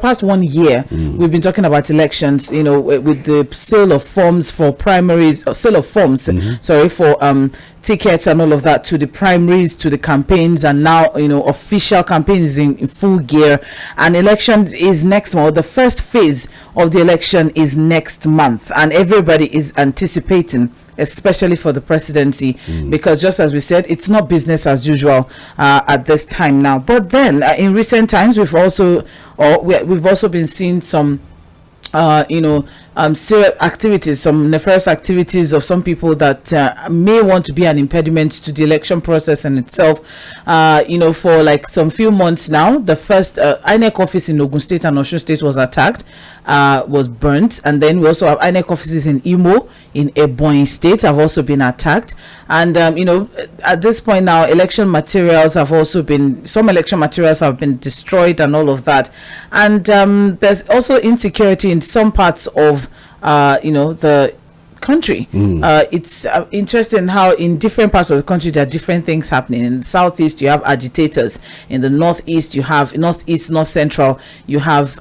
past 1 year, we've been talking about elections, you know, with the sale of forms for primaries, sale of forms, for tickets and all of that, to the primaries, to the campaigns, and now, you know, official campaigns in full gear. And elections is next month. The first phase of the election is next month, and everybody is anticipating, especially for the presidency, because just as we said, it's not business as usual at this time now. But then in recent times, we've also been seeing some serious activities, some nefarious activities of some people that may want to be an impediment to the election process in itself. For like some few months now, the first Inec office in Ogun State and Osun State was attacked, was burnt, and then we also have Inec offices in Imo, in Ebonyi State have also been attacked. And at this point now, some election materials have been destroyed and all of that. And there's also insecurity in some parts of the country. It's interesting how in different parts of the country there are different things happening. In the southeast you have agitators, in the northeast you have north central you have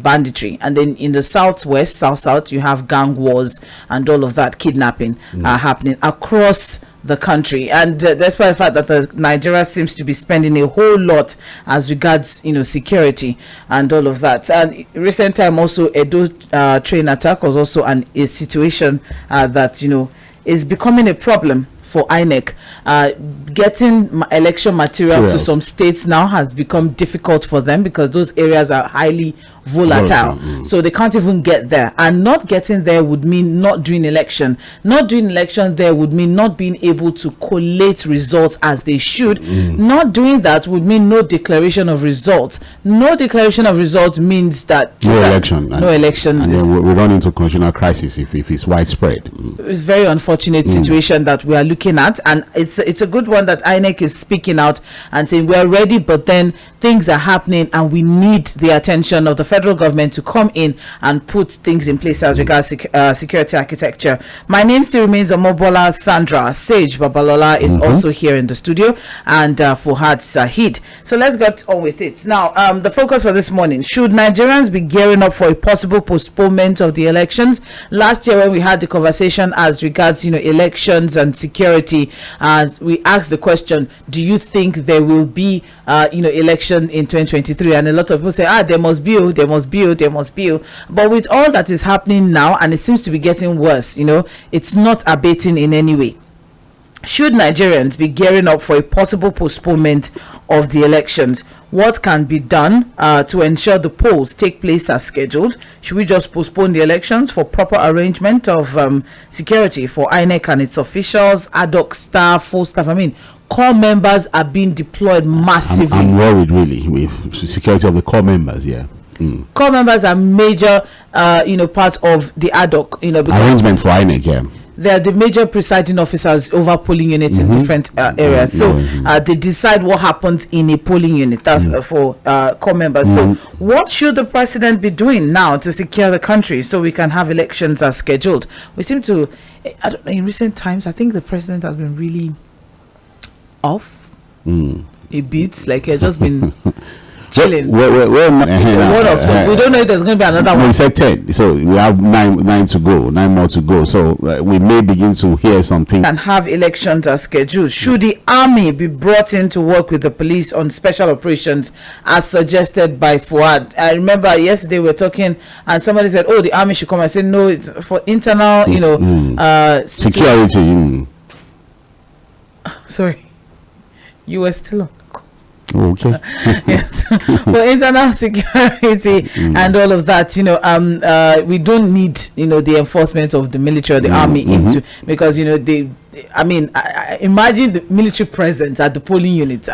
banditry, and then in the southwest, south you have gang wars and all of that, kidnapping happening across the country. And despite the fact that Nigeria seems to be spending a whole lot as regards security and all of that. And recent time also, Edo train attack was also a situation that is becoming a problem for Inec. Getting election material to some states now has become difficult for them because those areas are highly volatile. So they can't even get there. And not getting there would mean not doing election. Not doing election there would mean not being able to collate results as they should. Not doing that would mean no declaration of results. No declaration of results means that no election. No election. And then we run into constitutional crisis if it's widespread. It's a very unfortunate situation that we are looking at, and it's a good one that INEC is speaking out and saying we're ready, but then things are happening and we need the attention of the federal government to come in and put things in place as regards security architecture. My name still remains OMOBOLA SANDRA. Sage Babalola is also here in the studio, and Fuhad SAHEED. So let's get on with it. Now, the focus for this morning: should Nigerians be gearing up for a possible postponement of the elections? Last year when we had the conversation as regards elections and security, we asked the question, do you think there will be election in 2023? And a lot of people say, there must be. But with all that is happening now, and it seems to be getting worse, it's not abating in any way. Should Nigerians be gearing up for a possible postponement of the elections? What can be done to ensure the polls take place as scheduled? Should we just postpone the elections for proper arrangement of security for INEC and its officials, ad hoc staff, full staff? I mean, core members are being deployed massively. I'm worried really with security of the core members. Core members are major part of the ad hoc because arrangement for INEC. They're the major presiding officers over polling units in different areas. So they decide what happens in a polling unit. That's for core members. So what should the president be doing now to secure the country so we can have elections as scheduled? We seem to, in recent times, I think the president has been really off a bit. Like he's just been chilling. We don't know if there's going to be another one. We said 10, so we have 9 more to go. So we may begin to hear something. And have elections as scheduled. Should the army be brought in to work with the police on special operations as suggested by Fuhad? I remember yesterday we were talking and somebody said, the army should come. I said, no, it's for internal, security. Sorry, you were still on. Okay. Yes. For internal security and all of that, we don't need the enforcement of the military or the army into, because I imagine the military presence at the polling unit.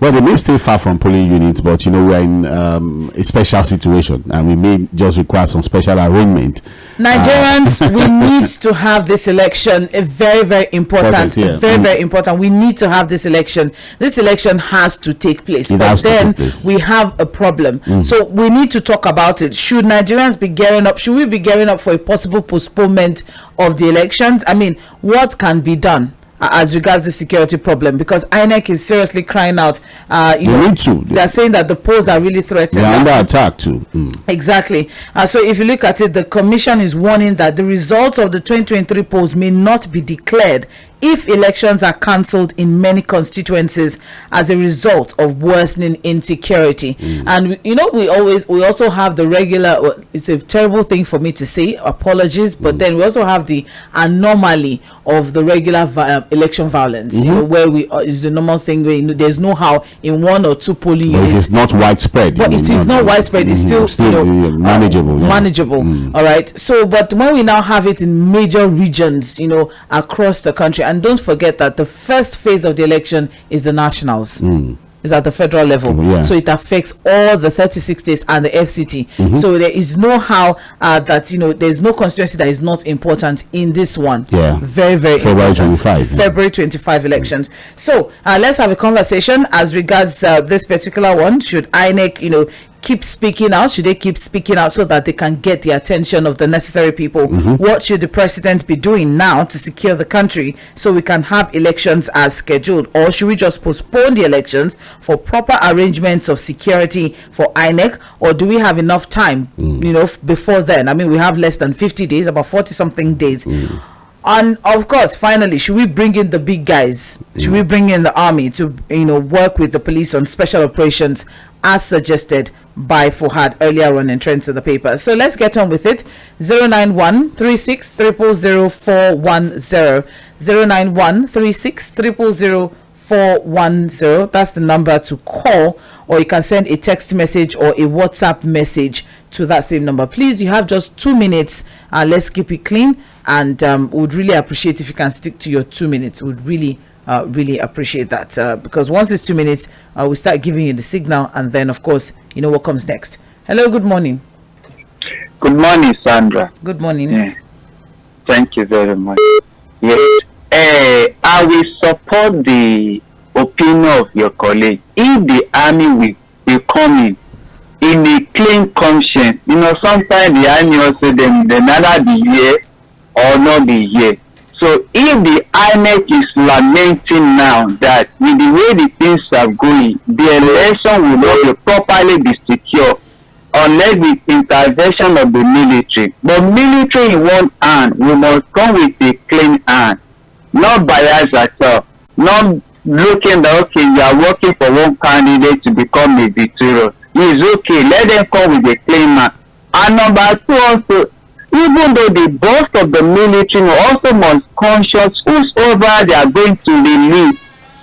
Well, they may stay far from polling units, but we're in a special situation and we may just require some special arrangement. Nigerians, we need to have this election. Very, very important. Very important. We need to have this election. This election has to take place. But then we have a problem. So we need to talk about it. Should Nigerians be gearing up? Should we be gearing up for a possible postponement of the elections? I mean, what can be done as regards the security problem, because INEC is seriously crying out. They're saying that the polls are really threatened. They're under attack too. Exactly. So if you look at it, the commission is warning that the results of the 2023 polls may not be declared if elections are cancelled in many constituencies as a result of worsening insecurity. And we also have the regular, it's a terrible thing for me to say, apologies, but then we also have the anomaly of the regular election violence, where is the normal thing where there's no how in one or two polling units. It is not widespread. But it is not widespread. It's still manageable. Manageable. All right. So, but when we now have it in major regions, across the country, and don't forget that the first phase of the election is the nationals. Is at the federal level, so it affects all the 36 states and the FCT. So there is no how that there's no constituency that is not important in this one. Very, very February important. 25. February 25 elections. So let's have a conversation as regards this particular one. Should INEC keep speaking out? Should they keep speaking out so that they can get the attention of the necessary people? What should the president be doing now to secure the country so we can have elections as scheduled? Or should we just postpone the elections for proper arrangements of security for INEC? Or do we have enough time, before then? I mean, we have less than 50 days, about 40 something days. And of course, finally, should we bring in the big guys? Should we bring in the army to work with the police on special operations as suggested by Fuhad earlier on in Trends of the Paper? So let's get on with it. 091-36000410. 091-36000410. That's the number to call, or you can send a text message or a WhatsApp message to that same number. Please, you have just 2 minutes. Let's keep it clean, and would really appreciate if you can stick to your 2 minutes. Would really appreciate that, because once it's 2 minutes, we start giving you the signal, and then of course what comes next. Hello, good morning. Good morning, Sandra. Good morning. Thank you very much. Yes, I will support the opinion of your colleague. If the army will come in a clean conscience, sometimes the army also they neither be here or not be here. So if the INEC is lamenting now that with the way the things are going, the election will not be properly be secure unless the intervention of the military. But military in one hand, we must come with a clean hand, not biased at all, not looking that okay, you are working for one candidate to become a victorious. It's okay, let them come with a clean man. And number two also, even though the boss of the military also must conscious whosoever they are going to release.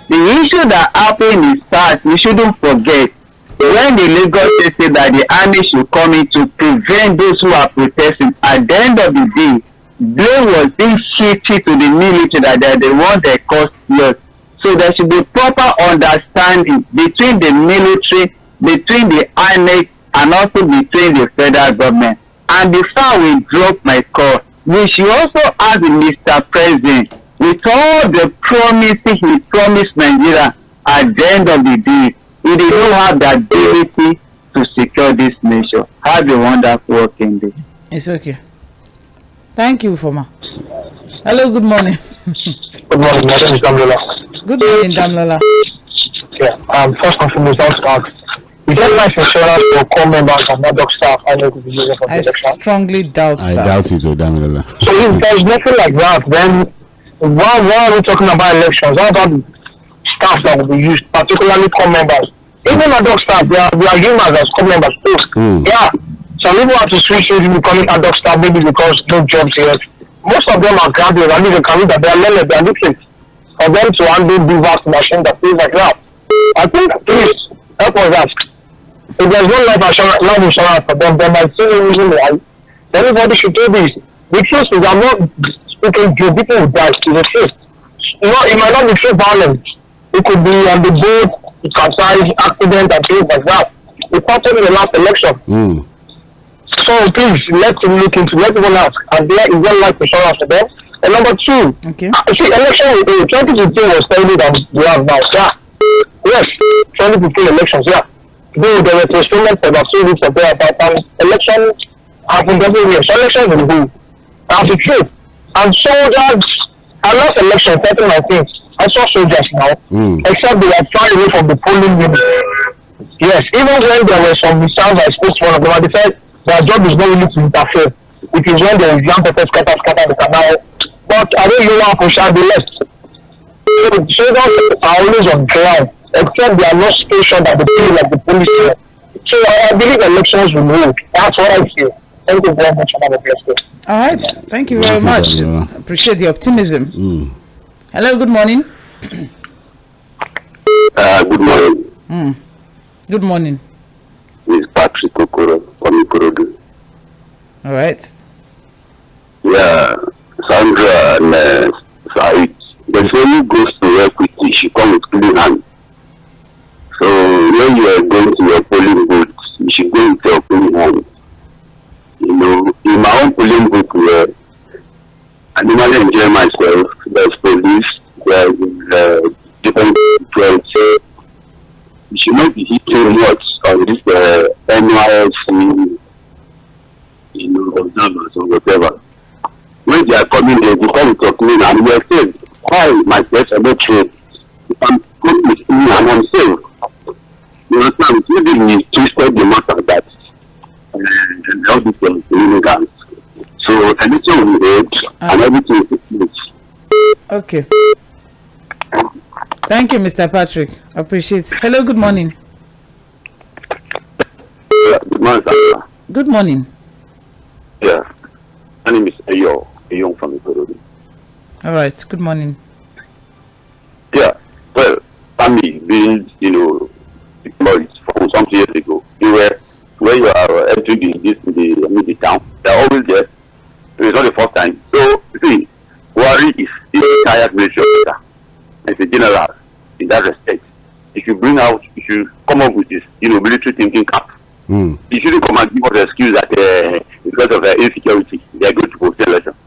The issue that happened is that we shouldn't forget when the Lagos State said that the army should come in to prevent those who are protesting. At the end of the day, blame was being shifted to the military that they are the ones that caused loss. So there should be proper understanding between the military, between the INEC, and also between the federal government. And before we drop my call, we should also ask Mr. President, with all the promises he promised Nigeria, at the end of the day, he did not have the ability to secure this nation. Have a wonderful working day. It's okay. Thank you, Foma. Hello, good morning. Good morning, my name is Damlola. Good morning, Damlola. Yeah, first and foremost, I want to ask, is there life insurance for core members and not staff? I know could be using for the election. Strongly doubt that. I doubt it, Damlola. So if there's nothing like that, then why are we talking about elections? What about the staff that will be used, particularly core members? Even adult staff, they are humans as core members too. Yeah, some people have to switch into becoming adult staff maybe because no jobs yet. Most of them are graduates, and they can read that they are learned, they are literate. For them to handle the vast machine that things like that. I think please help us ask. If there's no life insurance for them, then I see no reason why everybody should do this. The truth is, I'm not speaking to people who die. It's the truth. It might not be so violent. It could be on the boat, capsize, accident, and things like that. It happened in the last election. So please, let him look into. Let people ask. Is there life insurance for them? And number two, see, election 2015 was terrible than we have now. Yeah. Yes, 2015 elections. Yeah. Though there were postponement for about 2 weeks of there, but election happened every year. So elections will go. That's the truth. And soldiers, our last election, 2019, I saw soldiers now, except they were far away from the polling unit. Yes, even when there were some missiles, I spoke to one of them, and they said their job is not really to interfere. It is when there is young people scatter the canal. But I don't know how push and they left. So soldiers are always on ground, except they are not stationed at the field like the police. So I believe elections will hold. That's what I feel. Thank you very much. Have a blessed day. All right. Thank you very much. Appreciate the optimism. Hello, good morning. Good morning. Good morning. It's Patrick Okoro from Ikorodu. All right. Yeah, Sandra and SAHEED. The family goes to work with you, she comes with clean hands. So when you are going to your polling booth, you should go with your clean hands. You know, in my own polling booth where I normally enjoy myself, there's police, there's different trades. You should not be hitting much on this NYSC, you know, observers or whatever. When they are coming, they come with your clean and we are saying, why myself are not trained? If I'm going with me and I'm safe. You understand? Maybe we twisted the matter that and all this illegals. So everything we heard and everything is place. Okay. Thank you, Mr. Patrick. Appreciate it. Hello, good morning. Yeah, good morning, sir. Good morning. Yeah. My name is Ayon from Ikorodu. All right. Good morning. Yeah. Well, family being, you know, deployed from some years ago. Where you are entering the town, they're always there. It's not the first time. So, see, Buhari is a retired military officer. It's a general in that respect. If you come up with this, you know, military thinking cap. You shouldn't come and give us the excuse that because of insecurity, they are going to post election. To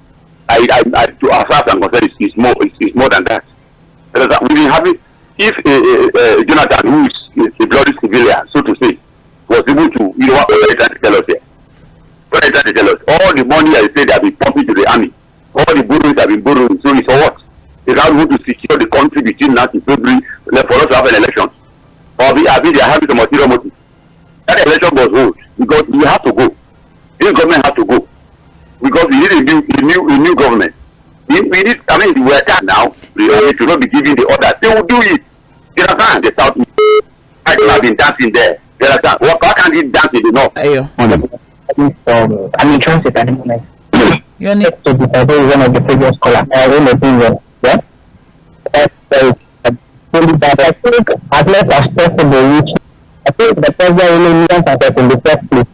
as far as I'm concerned, it's more than that. Because we've been having, if Jonathan, who is a bloody civilian, so to say, was able to, you know what they're trying to tell us here? What they're trying to tell us? All the money I say they have been pumping to the army, all the borrowings have been borrowing, so it's for what? They are going to secure the country between now and February for us to have an election. Or they are having some material motive. That election was held because we have to go. This government has to go. Because we need a new government. We need, I mean, we are there now. We should not be giving the orders. They will do it. You understand? The South. I have been dancing there. You understand? Why can't he dance in the North? I'm in transit at the moment. Your name? To be one of the previous callers. I own opinion. Yeah? I think as much as possible, I think the president really needs us in the first place.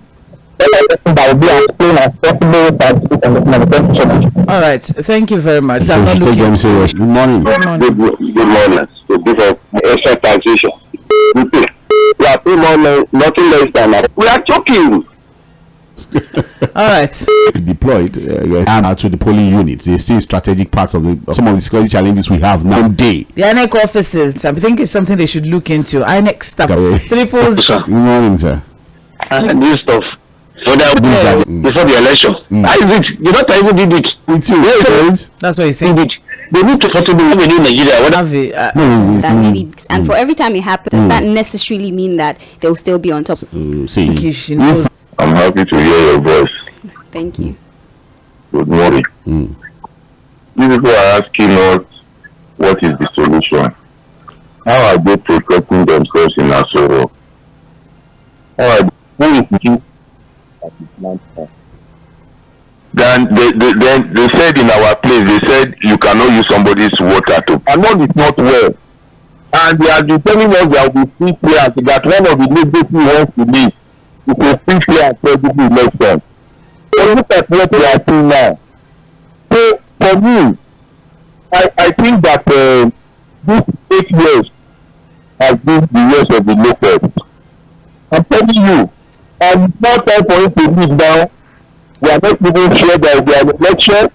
That will be as plain as possible. All right. Thank you very much. So I'm not looking. good morning. Good morning. Good morning. So this is extra taxation. We are nothing less than that. We are talking. All right. Deployed to the polling units. They see strategic parts of some of the security challenges we have now. The Inec offices, I think it's something they should look into. Inec staff. Triples. Good morning, sir. This stuff. So that before the election. I did. The doctor even did it. With you. That's what he said. They need to possibly have a new Nigeria. That maybe, and for every time it happens, does that necessarily mean that they will still be on top? See. I'm happy to hear your voice. Thank you. Good morning. These people are asking us what is the solution. How are they protecting themselves in Asoro? How are they thinking? Then they said in our place, they said you cannot use somebody's water to. And one is not well. And they are telling us there will be free players that one of the legacy wants to leave. It will free players for the election. So look at what we are seeing now. So for me, I think that these 8 years has been the years of the locusts. I'm telling you, and it's not time for him to leave now. We are not even sure that we are in the election.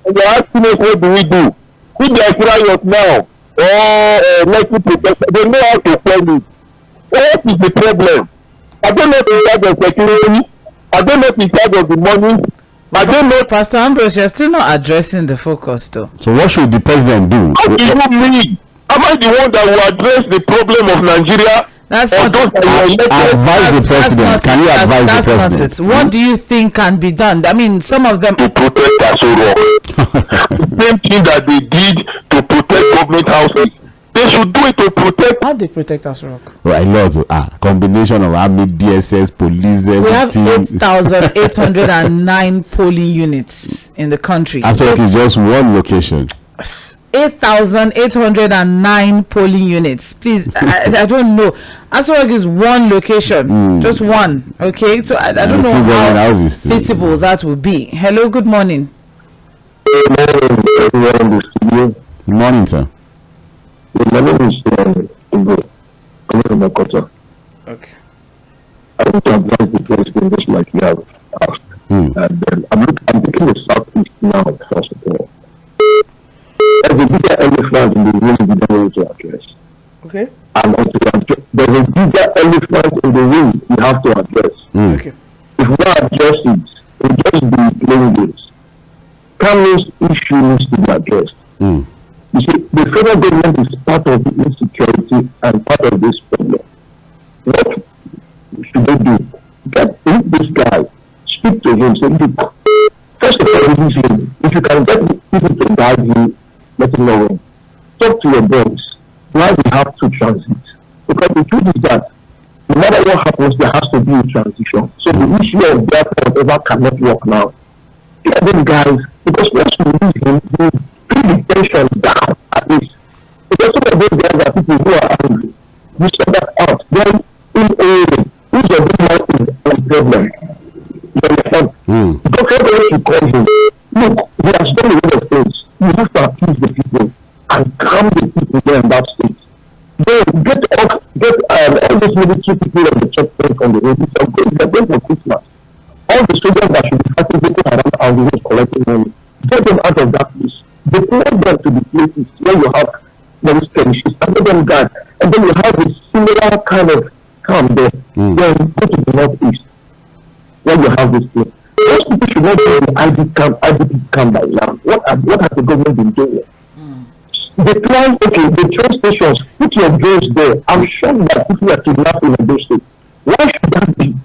And they are asking us what do we do? If they are riot now, or let me protect, they know how to tell me. What is the problem? I don't know if it's in charge of security. I don't know if it's in charge of the money. Are they not? Pastor Ambrose, you're still not addressing the focus, though. So what should the president do? How do you mean? Am I the one that will address the problem of Nigeria? That's not advise the president. Can you advise the president? What do you think can be done? I mean, some of them to protect Asoro. Same thing that they did to protect government houses. They should do it to protect. How they protect Asoro? Right, lots of combination of army, DSS, police. We have 8,809 polling units in the country. Asoro is just one location. 8,809 polling units. Please, I don't know. Asoro is one location, just one. Okay, so I don't know how feasible that would be. Hello, good morning. Good morning, sir. My name is Ibo. I'm from Makota. Okay. I want to advise the president just like you have asked. And I'm taking the Southeast now, first of all. There's a bigger elephant in the room we don't want to address. Okay. And there's a bigger elephant in the room we have to address. Okay. If we don't address it, we'll just be playing games. Cameron's issue needs to be addressed. You see, the federal government is part of the insecurity and part of this problem. What should they do? Get this guy, speak to him, say, look, first of all, release him. If you can get people to guide him, let him know. Talk to your boys. Why we have to transit? Because the truth is that no matter what happens, there has to be a transition. So the issue of that whatever cannot work now. Get them guys, because once we lose him, we bring the tension down at least. Because some of those guys are people who are angry. You sort that out. Then in a who's a big man is a problem. You understand? Because everybody should call him. Look, he has done a lot of things. You have to appease the people and calm the people there in that state. Then get all these military people on the checkpoint on the road. They're going for Christmas. All the soldiers that should be fighting people around our road collecting money. Get them out of that place. Deploy them to the places where you have those skirmishes and let them guard. And then you have a similar kind of camp there. Then go to the northeast where you have this thing. Those people should not be in the IDP camp by now. What has the government been doing? The train stations, put your drones there. I'm sure that people are kidnapping in those states. Why should that be?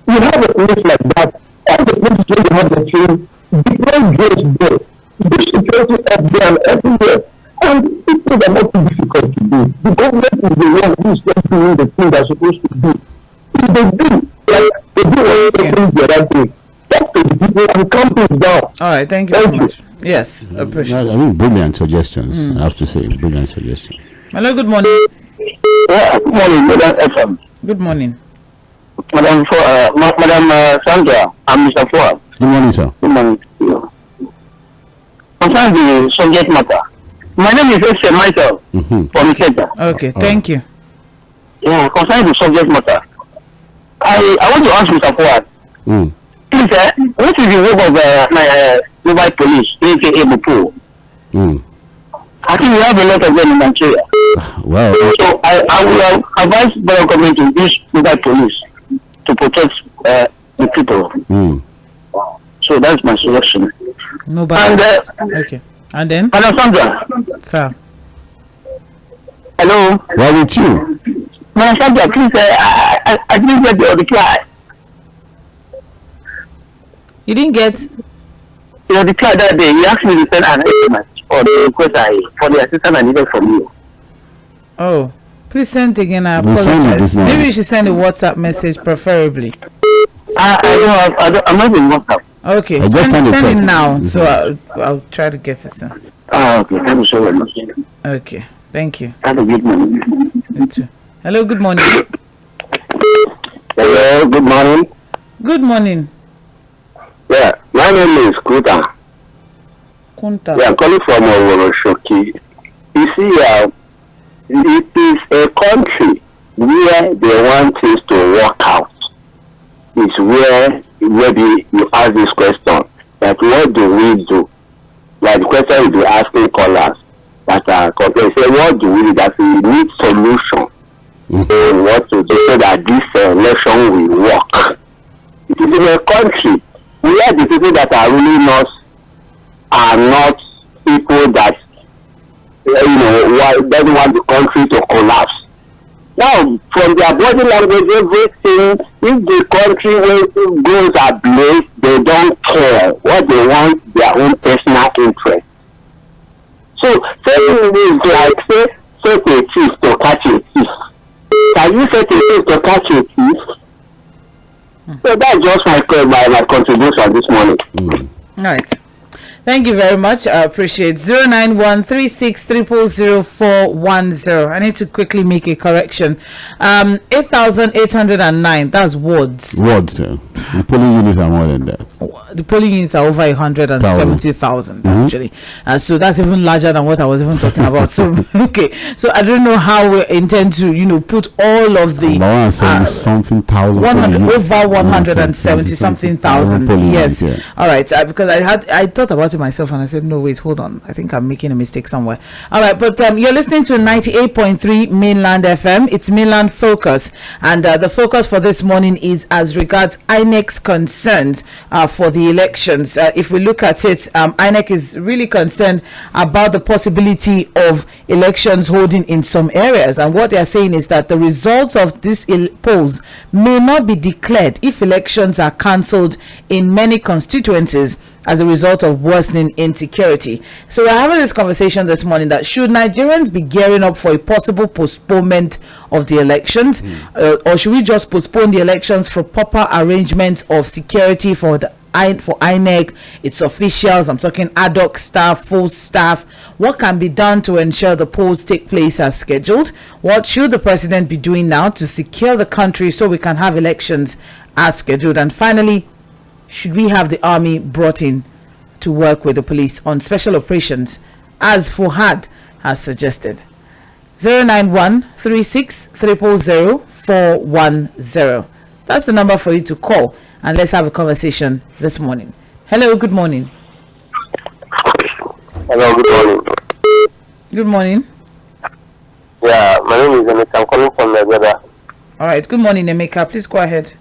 You have a place like that. All the places where you have the train, deploy drones there. Do security up there and everywhere. And people are not too difficult to do. The government is the one who is just doing the thing they're supposed to do. If they do, like they do what they do the other day. Talk to the people and calm things down. All right, thank you very much. Yes, appreciate it. I mean, brilliant suggestions. I have to say, brilliant suggestions. Hello, good morning. Yeah, good morning, Madam FM. Good morning. Madam Sandra, I'm Mr. Fuhad. Good morning, sir. Good morning. Concerning the subject matter, my name is S. Michael from Insecurity. Okay, thank you. Yeah, concerning the subject matter, I want to ask Mr. Fuhad. Please, what is the work of my mobile police, aka ANALYST? I think we have a lot of them in Nigeria. Well, so I will advise the government to use mobile police to protect the people. So that's my suggestion. Mobile. And okay. And then? Madam Sandra. Sir. Hello. What with you? Madam Sandra, please, I didn't get the reply. You didn't get? The reply that day, you asked me to send an SMS for the request for the assistance I needed from you. Oh, please send it again. I apologize. Maybe you should send a WhatsApp message, preferably. I'm not in WhatsApp. Okay, send it now, so I'll try to get it. Okay, thank you so very much. Okay, thank you. Have a good morning. You too. Hello, good morning. Hello, good morning. Good morning. Yeah, my name is Kunta. Yeah, I'm calling from Oroshoki. You see, it is a country where they want things to work out. It's where maybe you ask this question, that what do we do? Like the question will be asking callers that are complaining, say, what do we do? That we need solution. What to do so that this election will work. It is in a country where the people that are ruling us are not people that doesn't want the country to collapse. Now, from their body language, everything, if the country goes ablaze, they don't care. What they want, their own personal interest. So, saying is like, set a thief to catch a thief. Can you set a thief to catch a thief? So that's just my contribution this morning. All right. Thank you very much. I appreciate 09136000410. I need to quickly make a correction. 8,809. That's wards. Wards. The polling units are more than that. The polling units are over 170,000 actually. So that's even larger than what I was even talking about. So okay. So I don't know how we intend to put all of the something thousand. Over 170 something thousand. Yes. All right. Because I thought about it myself and I said, no, wait, hold on, I think I'm making a mistake somewhere. All right, but you're listening to 98.3 Mainland FM. It's Mainland Focus, and the focus for this morning is as regards INEC's concerns for the elections. If we look at it, INEC is really concerned about the possibility of elections holding in some areas, and what they are saying is that the results of this polls may not be declared if elections are cancelled in many constituencies as a result of worsening insecurity. So we're having this conversation this morning that should Nigerians be gearing up for a possible postponement of the elections, or should we just postpone the elections for proper arrangement of security for INEC, its officials? I'm talking ad hoc staff, full staff. What can be done to ensure the polls take place as scheduled? What should the president be doing now to secure the country so we can have elections as scheduled? And finally, should we have the army brought in to work with the police on special operations, as Fuhad has suggested? 09136000410. That's the number for you to call, and let's have a conversation this morning. Hello, good morning. Hello, good morning. Good morning. Yeah, my name is Emeka. I'm calling from Nigeria. All right, good morning, Emeka. Please go ahead.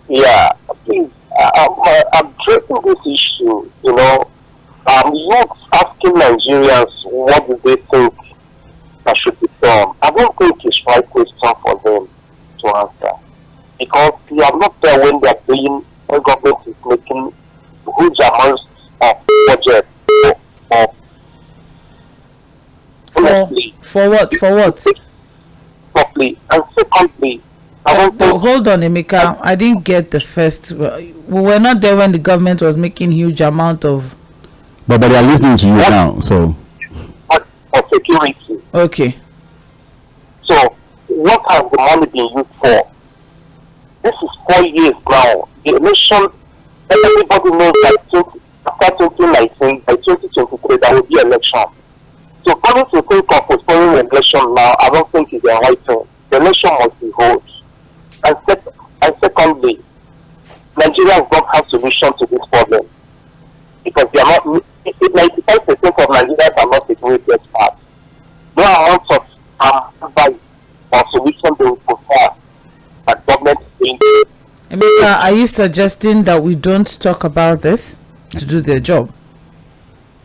Yeah, please. I'm addressing this issue. Youth asking Nigerians what do they think that should be done. I don't think it's right question for them to answer, because they are not there when government is making huge amounts of budget for what? Properly. And secondly, hold on, Emeka. I didn't get the first. We were not there when the government was making huge amount of. But they are listening to you now, so. For security. Okay. So, what has the money been used for? This is 4 years now. The election, everybody knows that after 2019, by 2023, there will be election. So, coming to think of postponing the election now, I don't think it's the right thing. The election must be held. And secondly, Nigerians don't have solution to this problem, because they are not. 95% of Nigerians are not security experts. No amount of advice or solution they will prefer that government is doing. Emeka, are you suggesting that we don't talk about this to do their job?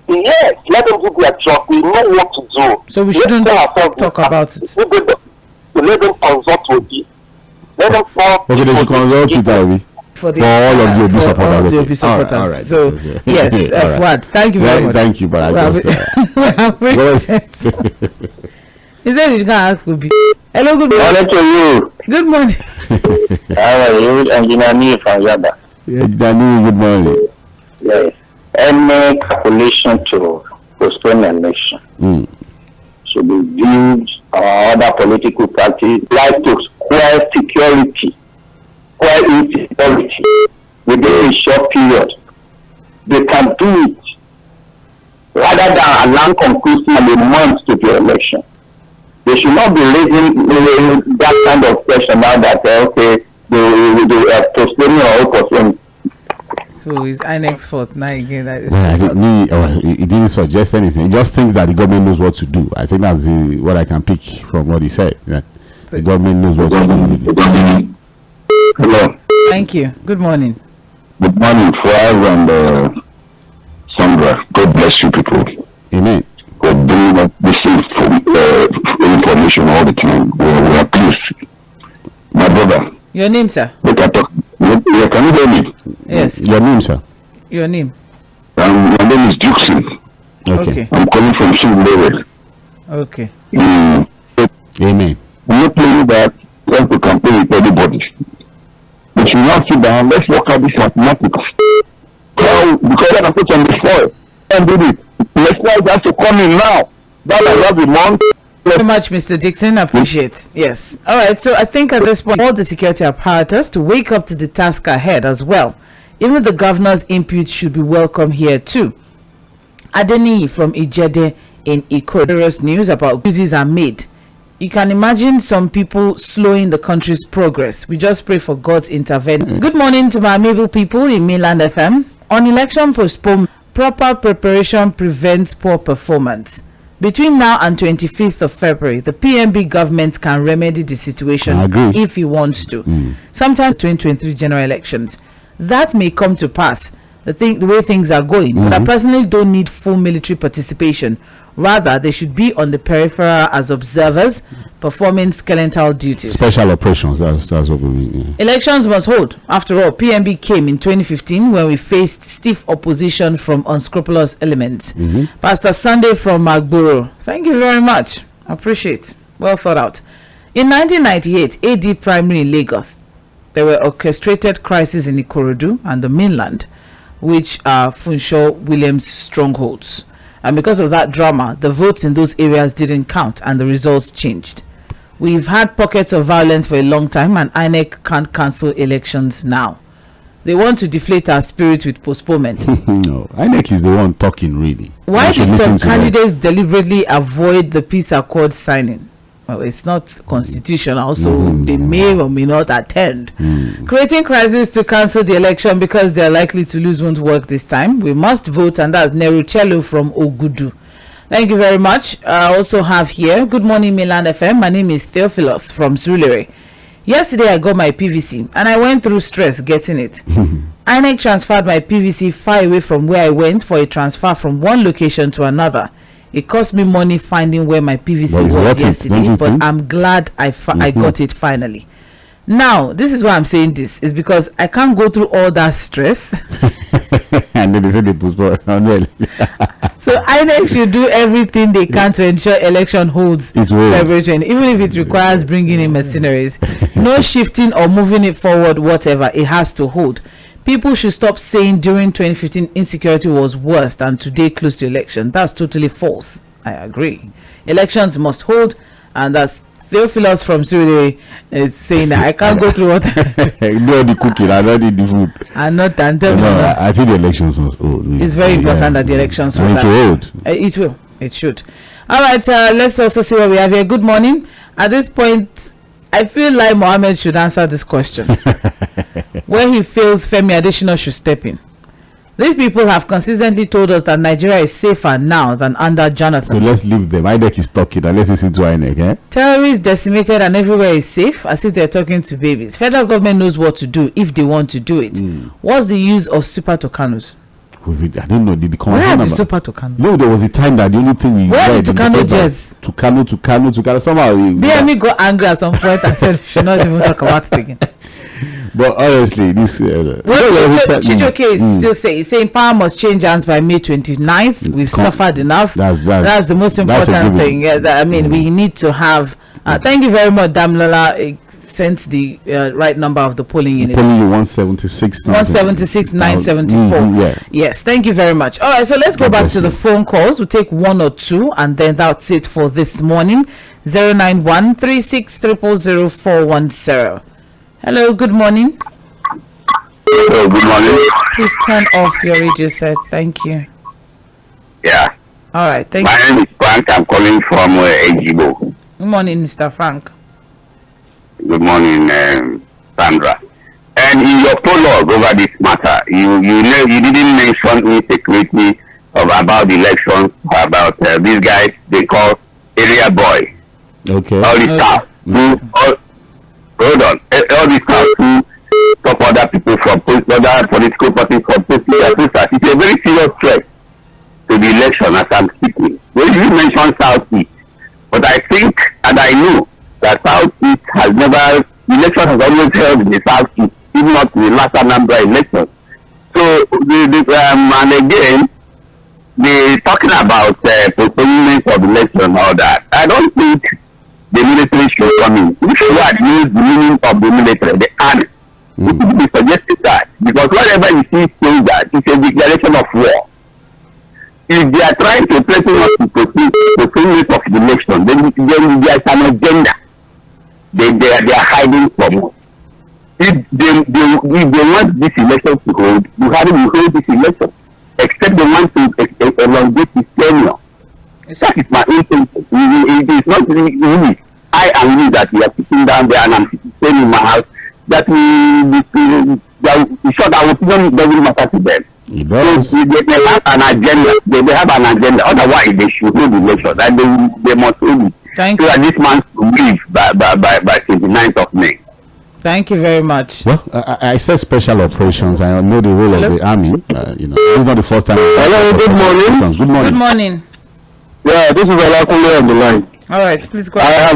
Yes, let them do their job. We know what to do. So we shouldn't talk about it. Let them consult with it. Let them okay, they should consult with Ivy. For all of the OB supporters. All right. So okay. Yes, Fuhad, thank you very much. Thank you, but I just he said you can ask Obi. Hello, good morning. Hello to you. Good morning. How are you? Engineer from Yaba. Daniel, good morning. Yes. Any calculation to postpone election should be viewed or other political parties like to square security, square insecurity within a short period. They can do it rather than allow conclusion of a month to the election. They should not be raising that kind of question now that they are postponing or postponing. So it's INEC's fault now again. He didn't suggest anything. He just thinks that the government knows what to do. I think that's what I can pick from what he said. Yeah. The government knows what to do. Hello. Thank you. Good morning. Good morning, Fuhad and SANDRA. God bless you people. Amen. For bringing up this information all the time. We are pleased. My brother. Your name, sir? Look at talk. Yeah, can you hear me? Yes. Your name, sir? Your name? My name is Dixon. Okay. I'm calling from Sulewe. Okay. Amen. I'm not playing that. We have to campaign with everybody. But you now sit down, let's work out this mathematics. So, because I put on the floor and do it. Let's not have to come in now. That I have a month. Very much, Mr. Dixon. Appreciate. Yes. All right. So I think at this point, all the security apparatus to wake up to the task ahead as well. Even the governor's input should be welcome here too. Adeni from Ijede in Ikoro's news about uses are made. You can imagine some people slowing the country's progress. We just pray for God's intervention. Good morning to my amiable people in Mainland FM. On election postpone, proper preparation prevents poor performance. Between now and 25th of February, the PNB government can remedy the situation if he wants to. Sometime 2023 general elections. That may come to pass, the way things are going. But I personally don't need full military participation. Rather, they should be on the peripheral as observers, performing skeletal duties. Special operations, that's what we mean. Yeah. Elections must hold. After all, PNB came in 2015 when we faced stiff opposition from unscrupulous elements. Pastor Sunday from Magboro, thank you very much. Appreciate. Well thought out. In 1998, AD primary in Lagos, there were orchestrated crises in Ikorodu and the mainland, which are Funshaw Williams' strongholds. And because of that drama, the votes in those areas didn't count and the results changed. We've had pockets of violence for a long time and Inec can't cancel elections now. They want to deflate our spirit with postponement. No, Inec is the one talking really. Why did some candidates deliberately avoid the peace accord signing? Well, it's not constitutional, so they may or may not attend. Creating crisis to cancel the election because they're likely to lose won't work this time. We must vote, and that's Nerucello from Ogudu. Thank you very much. I also have here, good morning, Mainland FM. My name is Theophilus from Surulere. Yesterday, I got my PVC, and I went through stress getting it. INEC transferred my PVC far away from where I went for a transfer from one location to another. It cost me money finding where my PVC was yesterday, but I'm glad I got it finally. Now, this is why I'm saying this, is because I can't go through all that stress. And then they say they postpone. So INEC should do everything they can to ensure election holds February 20, even if it requires bringing in mercenaries. No shifting or moving it forward, whatever, it has to hold. People should stop saying during 2015 insecurity was worse than today close to election. That's totally false. I agree. Elections must hold, and that's Theophilus from Surrey is saying that I can't go through what no, the cooking, I don't need the food. I'm not done. No, I think the elections must hold. It's very important that the elections will hold. It will. It should. All right, let's also see what we have here. Good morning. At this point, I feel like Mohammed should answer this question. Where he fails, Femi Adesina should step in. These people have consistently told us that Nigeria is safer now than under Jonathan. So let's leave them. INEC is talking and let's listen to INEC. Eh? Terrorists decimated and everywhere is safe, as if they're talking to babies. Federal government knows what to do if they want to do it. What's the use of super Tucanos? I don't know. They become. Where are the super Tucanos? No, there was a time that the only thing we where are the Tucano jets? Tucano. Somehow BME got angry at some point and said, "We should not even talk about it again." But honestly, this Chijoke is still saying power must change hands by May 29th. We've suffered enough. That's the most important thing. I mean, we need to have. Thank you very much, Damlola. Sent the right number of the polling unit. Polling 176. 974. Yes, thank you very much. All right, so let's go back to the phone calls. We'll take one or two, and then that's it for this morning. 091-36000410. Hello, good morning. Hello, good morning. Please turn off your radio set. Thank you. Yeah. All right, thank you. My name is Frank. I'm calling from Ejibo. Good morning, Mr. Frank. Good morning, Sandra. And in your prologue over this matter, you didn't mention insecurity about the elections, about these guys they call area boy. Okay. All the staff who hold on. All the staff who stop other people from other political parties from posting their posters. It's a very serious threat to the election as I'm speaking. Well, you mentioned Southeast, but I think and I know that Southeast has never, the election has always held in the Southeast, even not the last Anambra election. So, and again, they talking about postponement of election and all that. I don't think the military should come in. If you had used the meaning of the military, the army, it should be suggested that. Because whenever you see saying that, it's a declaration of war. If they are trying to threaten us to postponement of the election, then there is an agenda. They are hiding from us. If they want this election to hold, you have to hold this election. Except they want to elongate his tenure. That is my intention. It is not really I and you that we are sitting down there and I'm staying in my house. That in short, our opinion doesn't matter to them. So they have an agenda. They have an agenda. Otherwise, they should hold the election. And they must hold it. Thank so you. that this man should leave by 29th of May. Thank you very much. Well, I said special operations. I know the role of the army. This is not the first time. Hello, good morning. Good morning. Good morning. Yeah, this is Olakunle on the line. All right, please go I ahead.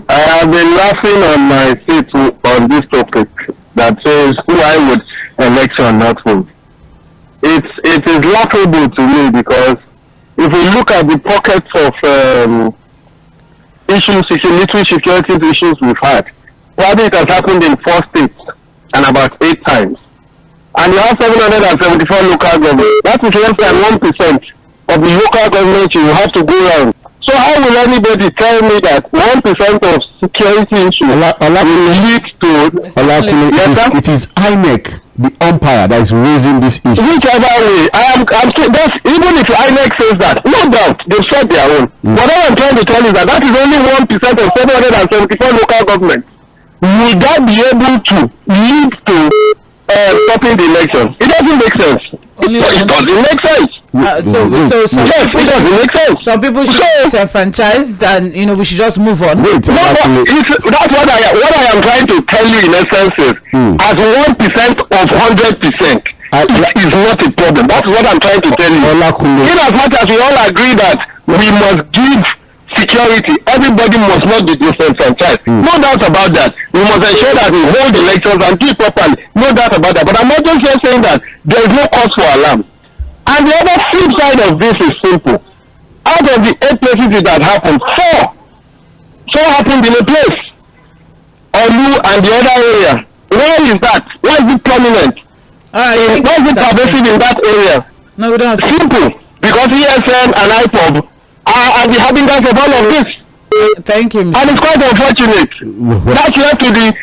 have been laughing on my seat on this topic that says who I would election not vote. It is laughable to me because if we look at the pockets of military security issues we've had, probably it has happened in 4 states and about 8 times. And you have 774 local governments. That is less than 1% of the local government you have to go around. So how will anybody tell me that 1% of security issues will lead to... It is Inec, the umpire, that is raising this issue. Whichever way, I'm that's, even if Inec says that, no doubt, they've said their own. What I'm trying to tell you is that is only 1% of 774 local governments. Will that be able to lead to stopping the election? It doesn't make sense. It doesn't make sense. So some yes, people it doesn't make sense. Some people should be self-franchised, and we should just move on. Wait, that's what I am trying to tell you in essence is, as 1% of 100%, it is not a problem. That's what I'm trying to tell you. In as much as we all agree that we must give security, everybody must not be disenfranchised. No doubt about that. We must ensure that we hold elections and do it properly. No doubt about that. But I'm not just saying that there is no cause for alarm. And the other flip side of this is simple. Out of the 8 places that happened, 4 happened in a place. Olu and the other area. Where is that? Why is it prominent? Why is it pervasive in that area? No, we don't have to. Simple. Because ESN and IPOB are the inhabitants of all of this. Thank you. And it's quite unfortunate. That's left to the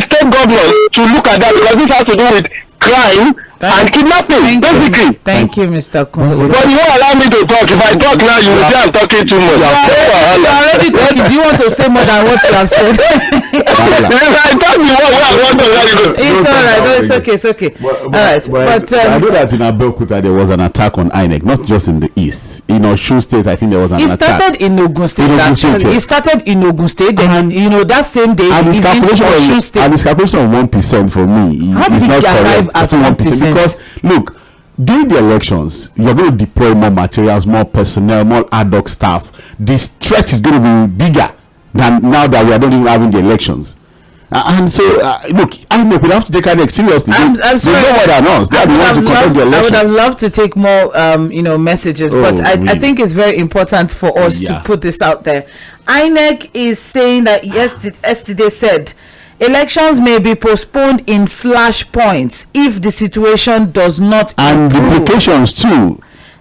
state governors to look at that, because this has to do with crime and kidnapping, basically. Thank you, Mr. Kunle. But you won't allow me to talk. If I talk now, you will say I'm talking too much. You are already talking. Do you want to say more than what you have said? I thought you want to let it go. It's all right. No, it's okay. It's okay. All right. But I know that in Abeokuta there was an attack on Inec, not just in the east. In Osun State, I think there was an attack. It started in Ogun State. It started in Ogun State, and that same day, and it's in Osun State. And this calculation of 1% for me is not correct. At 1%? Because look, during the elections, you're going to deploy more materials, more personnel, more ad hoc staff. This threat is going to be bigger than now that we are not even having the elections. And so, look, I know we have to take Inec seriously. I'm sorry. They know what announced. They want to conduct the elections. I would have loved to take more, messages, but I think it's very important for us to put this out there. Inec is saying that yesterday said elections may be postponed in flashpoints if the situation does not and improve. The implications too.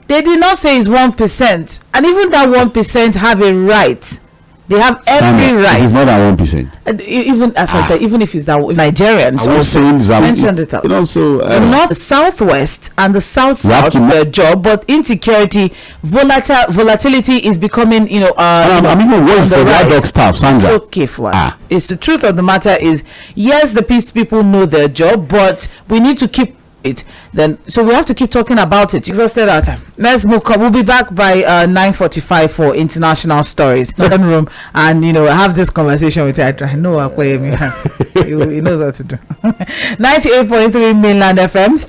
They did not say it's 1%, and even that 1% have a right. They have every right. It is more than 1%. Even as I said, even if it's that Nigerians, I was saying that mentioned it out. The north, southwest, and the south their job, but insecurity, volatility is becoming, I'm even worried for the ad hoc staff, Sandra. It's okay, Fuhad. It's the truth of the matter is, yes, the peace people know their job, but we need to keep it, then so we have to keep talking about it. You exhausted our time. Let's move. We'll be back by 9:45 for international stories. Northern room, and have this conversation with Adra. I know he knows what to do. 98.3 Mainland FM.